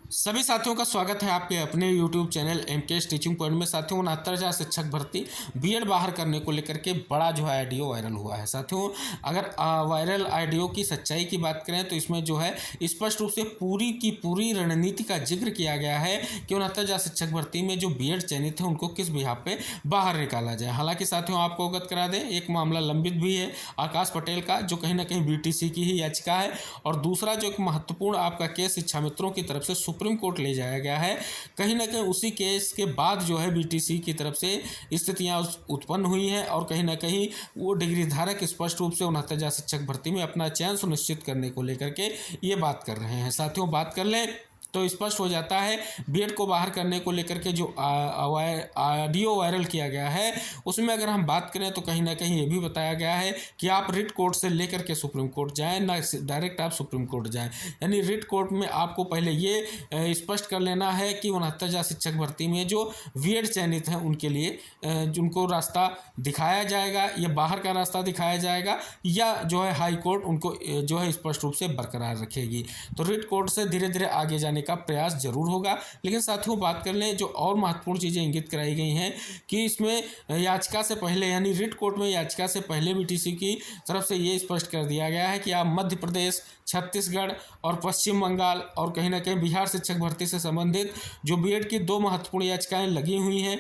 सभी साथियों का स्वागत है आपके अपने YouTube channel MK teaching point में। साथियों 69,000 शिक्षक भर्ती बीएड बाहर करने को लेकर के बड़ा जो है ऑडियो वायरल हुआ है। साथियों अगर वायरल ऑडियो की सच्चाई की बात करें तो इसमें जो है स्पष्ट रूप से पूरी की पूरी रणनीति का जिक्र किया गया है कि 69,000 शिक्षक भर्ती में जो बीएड चयनित है उनको किस बिहाफ पे बाहर निकाला जाए। हालांकि साथियों आपको अवगत करा दें, एक मामला लंबित भी है आकाश पटेल का, जो कहीं ना कहीं बीटीसी की ही याचिका है, और दूसरा जो एक महत्वपूर्ण आपका केस शिक्षा मित्रों की तरफ से सुप्रीम कोर्ट ले जाया गया है। कहीं ना कहीं उसी केस के बाद जो है बीटीसी की तरफ से स्थितियां उत्पन्न हुई हैं और कहीं ना कहीं वो डिग्री धारक स्पष्ट रूप से 69,000 शिक्षक भर्ती में अपना चयन सुनिश्चित करने को लेकर के ये बात कर रहे हैं। साथियों बात कर लें तो स्पष्ट हो जाता है बीएड को बाहर करने को लेकर के जो ऑडियो वायरल किया गया है उसमें अगर हम बात करें तो कहीं ना कहीं ये भी बताया गया है कि आप रिट कोर्ट से लेकर के सुप्रीम कोर्ट जाएं, ना डायरेक्ट आप सुप्रीम कोर्ट जाएं। यानी रिट कोर्ट में आपको पहले ये स्पष्ट कर लेना है कि 69,000 शिक्षक भर्ती में जो बीएड चयनित हैं उनके लिए जिनको रास्ता दिखाया जाएगा, ये बाहर का रास्ता दिखाया जाएगा या जो है हाई कोर्ट उनको जो है स्पष्ट रूप से बरकरार रखेगी। तो रिट कोर्ट से धीरे धीरे आगे जाने का प्रयास जरूर होगा। लेकिन साथियों बात कर लें जो और महत्वपूर्ण चीज़ें इंगित कराई गई हैं कि इसमें याचिका से पहले यानी रिट कोर्ट में याचिका से पहले बीटीसी की तरफ से ये स्पष्ट कर दिया गया है कि आप मध्य प्रदेश, छत्तीसगढ़ और पश्चिम बंगाल और कहीं ना कहीं बिहार शिक्षक भर्ती से संबंधित जो बीएड की 2 महत्वपूर्ण याचिकाएं लगी हुई हैं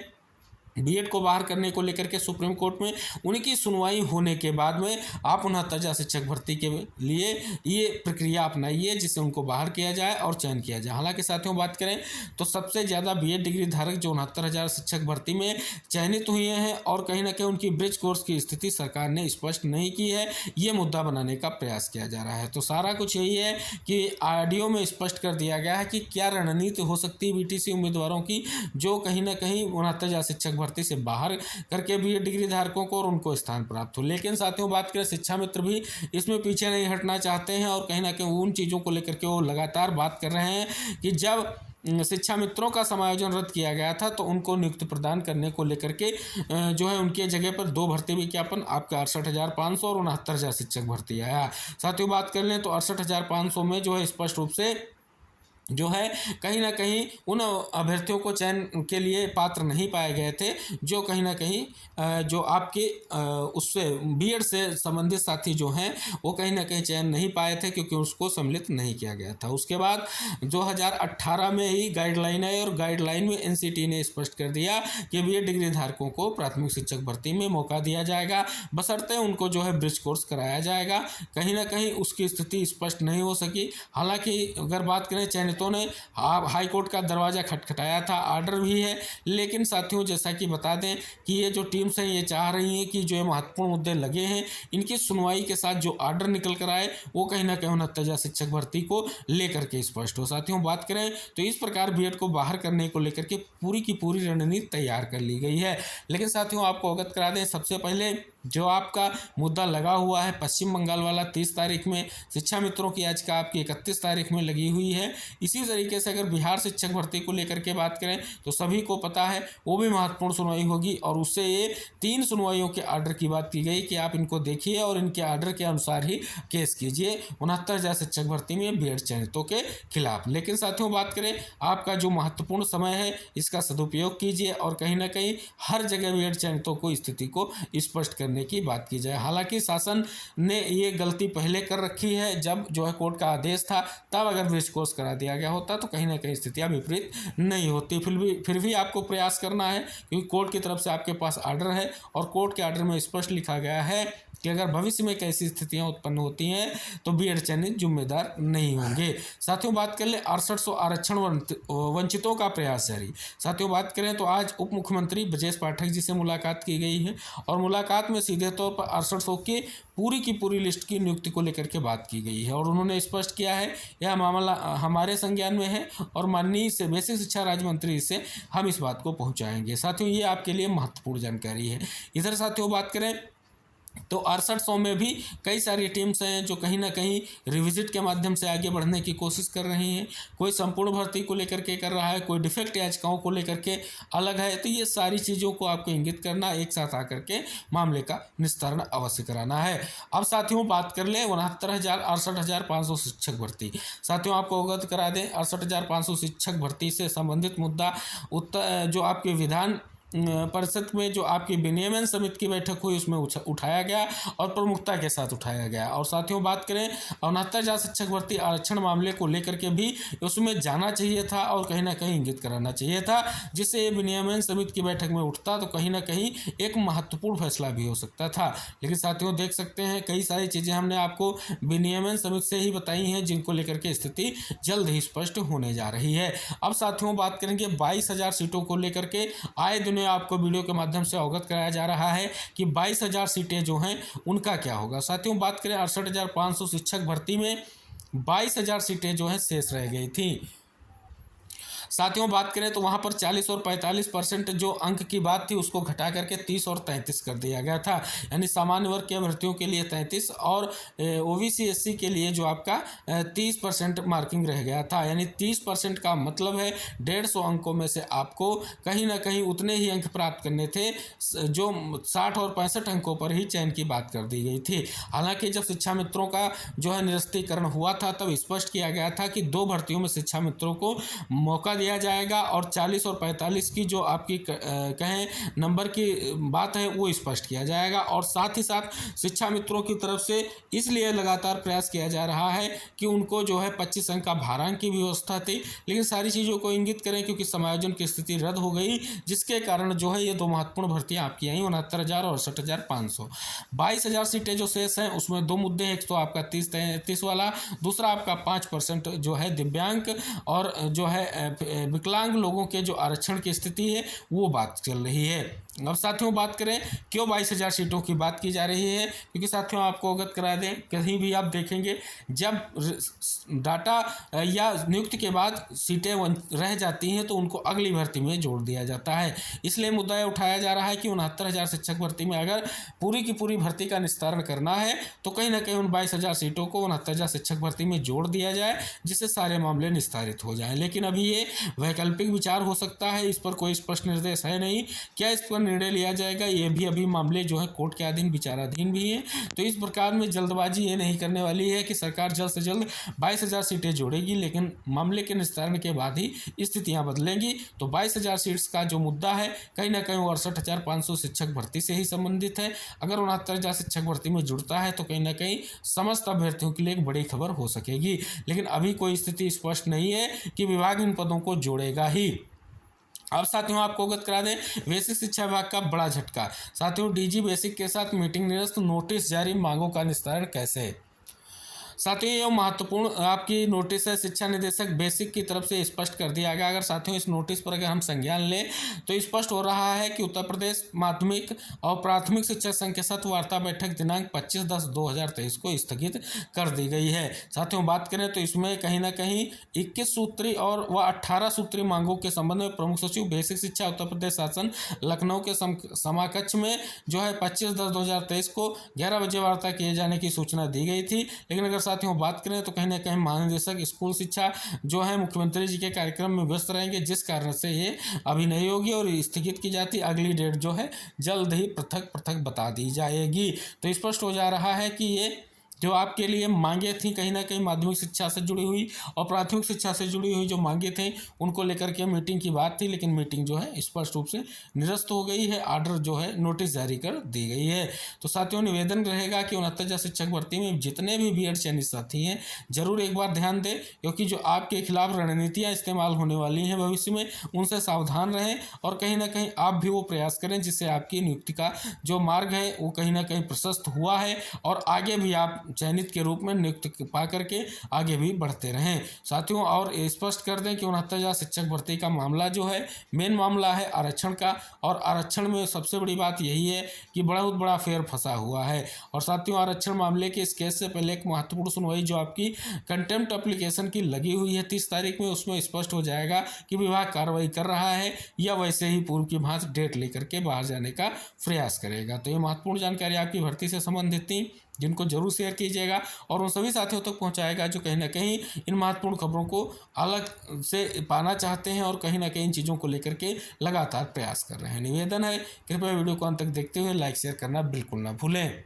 बीएड को बाहर करने को लेकर के सुप्रीम कोर्ट में, उनकी सुनवाई होने के बाद में आप 69,000 शिक्षक भर्ती के लिए ये प्रक्रिया अपनाइए जिससे उनको बाहर किया जाए और चयन किया जाए। हालांकि साथियों बात करें तो सबसे ज़्यादा बीएड डिग्री धारक जो 69,000 शिक्षक भर्ती में चयनित हुए हैं और कहीं ना कहीं उनकी ब्रिज कोर्स की स्थिति सरकार ने स्पष्ट नहीं की है, ये मुद्दा बनाने का प्रयास किया जा रहा है। तो सारा कुछ यही है कि ऑडियो में स्पष्ट कर दिया गया है कि क्या रणनीति हो सकती है बीटीसी उम्मीदवारों की जो कहीं ना कहीं 69,000 शिक्षक भर्ती से बाहर करके भी डिग्री धारकों को और उनको स्थान प्राप्त हो। लेकिन साथियों बात करें शिक्षा मित्र भी इसमें पीछे नहीं हटना चाहते हैं और कहीं ना कहीं उन चीज़ों को लेकर के वो लगातार बात कर रहे हैं कि जब शिक्षा मित्रों का समायोजन रद्द किया गया था तो उनको नियुक्ति प्रदान करने को लेकर के जो है उनके जगह पर 2 भर्ती विज्ञापन आपका 68,500 और 69,000 शिक्षक भर्ती आया। साथियों बात कर लें तो 68,500 में जो है स्पष्ट रूप से जो है कहीं ना कहीं उन अभ्यर्थियों को चयन के लिए पात्र नहीं पाए गए थे जो कहीं ना कहीं जो आपके उससे बीएड से संबंधित साथी जो हैं वो कहीं ना कहीं चयन नहीं पाए थे क्योंकि उसको सम्मिलित नहीं किया गया था। उसके बाद 2018 में ही गाइडलाइन आई और गाइडलाइन में एनसीटी ने स्पष्ट कर दिया कि बीएड डिग्री धारकों को प्राथमिक शिक्षक भर्ती में मौका दिया जाएगा बशर्ते उनको जो है ब्रिज कोर्स कराया जाएगा। कहीं ना कहीं उसकी स्थिति स्पष्ट नहीं हो सकी। हालांकि अगर बात करें चयनित ने हाई कोर्ट का दरवाज़ा खटखटाया था, आर्डर भी है, लेकिन साथियों जैसा कि बता दें कि ये जो टीम्स हैं ये चाह रही हैं कि जो महत्वपूर्ण मुद्दे लगे हैं इनकी सुनवाई के साथ जो आर्डर निकल कर आए वो कहीं ना कहीं 69,000 शिक्षक भर्ती को लेकर के स्पष्ट हो। साथियों बात करें तो इस प्रकार बीएड को बाहर करने को लेकर के पूरी की पूरी रणनीति तैयार कर ली गई है। लेकिन साथियों आपको अवगत करा दें सबसे पहले जो आपका मुद्दा लगा हुआ है पश्चिम बंगाल वाला 30 तारीख में, शिक्षा मित्रों की याचिका आपकी 31 तारीख में लगी हुई है। इसी तरीके से अगर बिहार शिक्षक भर्ती को लेकर के बात करें तो सभी को पता है वो भी महत्वपूर्ण सुनवाई होगी और उससे ये 3 सुनवाइयों के आर्डर की बात की गई कि आप इनको देखिए और इनके आर्डर के अनुसार ही केस कीजिए 69,000 शिक्षक भर्ती में बीएड चयनितों के खिलाफ। लेकिन साथियों बात करें आपका जो महत्वपूर्ण समय है इसका सदुपयोग कीजिए और कहीं ना कहीं हर जगह बीएड चयनितों को स्थिति को स्पष्ट करने की बात की जाए। हालांकि शासन ने ये गलती पहले कर रखी है, जब जो है कोर्ट का आदेश था तब अगर ब्रिज कोर्स करा दिया गया होता तो कहीं ना कहीं स्थितियां विपरीत नहीं होती। फिर भी आपको प्रयास करना है क्योंकि कोर्ट की तरफ से आपके पास आर्डर है और कोर्ट के आर्डर में स्पष्ट लिखा गया है कि अगर भविष्य में कैसी स्थितियां उत्पन्न होती हैं तो बीएड चयनित जिम्मेदार नहीं होंगे। साथियों बात कर ले 6800 आरक्षण वंचितों का प्रयास जारी। साथियों बात करें तो आज उप मुख्यमंत्री ब्रजेश पाठक जी से मुलाकात की गई है और मुलाकात में सीधे तौर पर 6800 की पूरी लिस्ट की नियुक्ति को लेकर के बात की गई है और उन्होंने स्पष्ट किया है यह मामला हमारे संज्ञान में है और माननीय से बेसिक शिक्षा राज्य मंत्री से हम इस बात को पहुंचाएंगे। साथियों ये आपके लिए महत्वपूर्ण जानकारी है। इधर साथियों बात करें तो 6800 में भी कई सारी टीम्स हैं जो कहीं ना कहीं रिविजिट के माध्यम से आगे बढ़ने की कोशिश कर रही हैं। कोई संपूर्ण भर्ती को लेकर के कर रहा है, कोई डिफेक्ट याचिकाओं को लेकर के अलग है। तो ये सारी चीज़ों को आपको इंगित करना, एक साथ आकर के मामले का निस्तारण अवश्य कराना है। अब साथियों बात कर लें 69,500 शिक्षक भर्ती। साथियों आपको अवगत करा दें 68,500 शिक्षक भर्ती से संबंधित मुद्दा जो आपके विधान परिषद में जो आपकी विनियमन समिति की बैठक हुई उसमें उठाया गया और प्रमुखता के साथ उठाया गया। और साथियों बात करें 69,000 शिक्षक भर्ती आरक्षण मामले को लेकर के भी उसमें जाना चाहिए था और कहीं ना कहीं इंगित कराना चाहिए था, जिससे विनियमन समिति की बैठक में उठता तो कहीं ना कहीं एक महत्वपूर्ण फैसला भी हो सकता था। लेकिन साथियों देख सकते हैं कई सारी चीज़ें हमने आपको विनियमन समिति से ही बताई हैं, जिनको लेकर के स्थिति जल्द ही स्पष्ट होने जा रही है। अब साथियों बात करेंगे 22,000 सीटों को लेकर के आए दिन आपको वीडियो के माध्यम से अवगत कराया जा रहा है कि 22,000 सीटें जो हैं उनका क्या होगा। साथियों बात करें 68,500 शिक्षक भर्ती में 22,000 सीटें जो हैं शेष रह गई थी। साथियों बात करें तो वहाँ पर 40 और 45% जो अंक की बात थी उसको घटा करके 30 और 33 कर दिया गया था। यानी सामान्य वर्ग के अभ्यर्थियों के लिए 33 और ओबीसी एससी के लिए जो आपका 30% मार्किंग रह गया था। यानी 30% का मतलब है 150 अंकों में से आपको कहीं ना कहीं उतने ही अंक प्राप्त करने थे जो 60 और 65 अंकों पर ही चयन की बात कर दी गई थी। हालांकि जब शिक्षा मित्रों का जो है निरस्तीकरण हुआ था तब स्पष्ट किया गया था कि 2 भर्तियों में शिक्षा मित्रों को मौका दिया जाएगा और 40 और 45 की जो आपकी कहें नंबर की बात है वो स्पष्ट किया जाएगा। और साथ ही साथ शिक्षा मित्रों की तरफ से इसलिए लगातार प्रयास किया जा रहा है कि उनको जो है 25 अंक का भारांक की व्यवस्था थी, लेकिन सारी चीज़ों को इंगित करें क्योंकि समायोजन की स्थिति रद्द हो गई, जिसके कारण जो है ये 2 महत्वपूर्ण भर्तियाँ आपकी आई 69,000 और 68,500। 22,000 सीटें जो शेष हैं उसमें 2 मुद्दे हैं। एक तो आपका 30-33 वाला, दूसरा आपका 5% जो है दिव्यांग और जो है विकलांग लोगों के जो आरक्षण की स्थिति है वो बात चल रही है। अब साथियों बात करें क्यों 22,000 सीटों की बात की जा रही है, क्योंकि साथियों आपको अवगत करा दें कहीं भी आप देखेंगे जब डाटा या नियुक्ति के बाद सीटें रह जाती हैं तो उनको अगली भर्ती में जोड़ दिया जाता है। इसलिए मुद्दा उठाया जा रहा है कि 69,000 शिक्षक भर्ती में अगर पूरी की पूरी भर्ती का निस्तारण करना है तो कहीं ना कहीं उन 22,000 सीटों को 69,000 शिक्षक भर्ती में जोड़ दिया जाए, जिससे सारे मामले निस्तारित हो जाएं। लेकिन अभी ये वैकल्पिक विचार हो सकता है, इस पर कोई स्पष्ट निर्देश है नहीं। क्या इस पर निर्णय लिया जाएगा ये भी अभी मामले जो है कोर्ट के अधीन विचाराधीन भी हैं। तो इस प्रकार में जल्दबाजी ये नहीं करने वाली है कि सरकार जल्द से जल्द 22,000 सीटें जोड़ेगी, लेकिन मामले के निस्तारण के बाद ही स्थितियां बदलेंगी। तो 22,000 सीट्स का जो मुद्दा है कहीं ना कहीं 68,500 शिक्षक भर्ती से ही संबंधित है। अगर 69,000 शिक्षक भर्ती में जुड़ता है तो कहीं ना कहीं समस्त अभ्यर्थियों के लिए एक बड़ी खबर हो सकेगी, लेकिन अभी कोई स्थिति स्पष्ट नहीं है कि विभाग इन पदों को जोड़ेगा ही। अब साथियों आपको अवगत करा दें बेसिक शिक्षा विभाग का बड़ा झटका। साथियों डीजी बेसिक के साथ मीटिंग निरस्त, नोटिस जारी, मांगों का निस्तारण कैसे। साथियों ये महत्वपूर्ण आपकी नोटिस है, शिक्षा निदेशक बेसिक की तरफ से स्पष्ट कर दिया गया। अगर साथियों इस नोटिस पर अगर हम संज्ञान लें तो स्पष्ट हो रहा है कि उत्तर प्रदेश माध्यमिक और प्राथमिक शिक्षक संघ के साथ वार्ता बैठक दिनांक 25/10/2023 को स्थगित कर दी गई है। साथियों बात करें तो इसमें कहीं ना कहीं 21 सूत्री और व 18 सूत्री मांगों के संबंध में प्रमुख सचिव बेसिक शिक्षा उत्तर प्रदेश शासन लखनऊ के समाकक्ष में जो है 25/10/2023 को 11 बजे वार्ता किए जाने की सूचना दी गई थी। लेकिन अगर साथियों बात करें तो कहीं ना कहीं महानिदेशक स्कूल शिक्षा जो है मुख्यमंत्री जी के कार्यक्रम में व्यस्त रहेंगे, जिस कारण से ये अभी नहीं होगी और स्थगित की जाती। अगली डेट जो है जल्द ही पृथक पृथक बता दी जाएगी। तो स्पष्ट हो जा रहा है कि ये जो आपके लिए मांगे थी कहीं ना कहीं माध्यमिक शिक्षा से जुड़ी हुई और प्राथमिक शिक्षा से जुड़ी हुई जो मांगे थे उनको लेकर के मीटिंग की बात थी, लेकिन मीटिंग जो है स्पष्ट रूप से निरस्त हो गई है। ऑर्डर जो है नोटिस जारी कर दी गई है। तो साथियों निवेदन रहेगा कि 69,000 शिक्षक भर्ती में जितने भी बीएड चयनित साथी हैं जरूर एक बार ध्यान दें, क्योंकि जो आपके खिलाफ रणनीतियाँ इस्तेमाल होने वाली हैं भविष्य में उनसे सावधान रहें और कहीं ना कहीं आप भी वो प्रयास करें जिससे आपकी नियुक्ति का जो मार्ग है वो कहीं ना कहीं प्रशस्त हुआ है और आगे भी आप चयनित के रूप में नियुक्त पा करके आगे भी बढ़ते रहें। साथियों और स्पष्ट कर दें कि 69,000 शिक्षक भर्ती का मामला जो है मेन मामला है आरक्षण का, और आरक्षण में सबसे बड़ी बात यही है कि बहुत बड़ा फेर फंसा हुआ है। और साथियों आरक्षण मामले के इस केस से पहले एक महत्वपूर्ण सुनवाई जो आपकी कंटेम्प्ट एप्लीकेशन की लगी हुई है 30 तारीख में, उसमें स्पष्ट हो जाएगा कि विभाग कार्रवाई कर रहा है या वैसे ही पूर्व की भांति डेट लेकर के बाहर जाने का प्रयास करेगा। तो ये महत्वपूर्ण जानकारी आपकी भर्ती से संबंधित थी, जिनको जरूर शेयर कीजिएगा और उन सभी साथियों तक पहुंचाएगा जो कहीं ना कहीं इन महत्वपूर्ण खबरों को अलग से पाना चाहते हैं और कहीं ना कहीं इन चीज़ों को लेकर के लगातार प्रयास कर रहे हैं। निवेदन है, कृपया वीडियो को अंत तक देखते हुए लाइक शेयर करना बिल्कुल ना भूलें।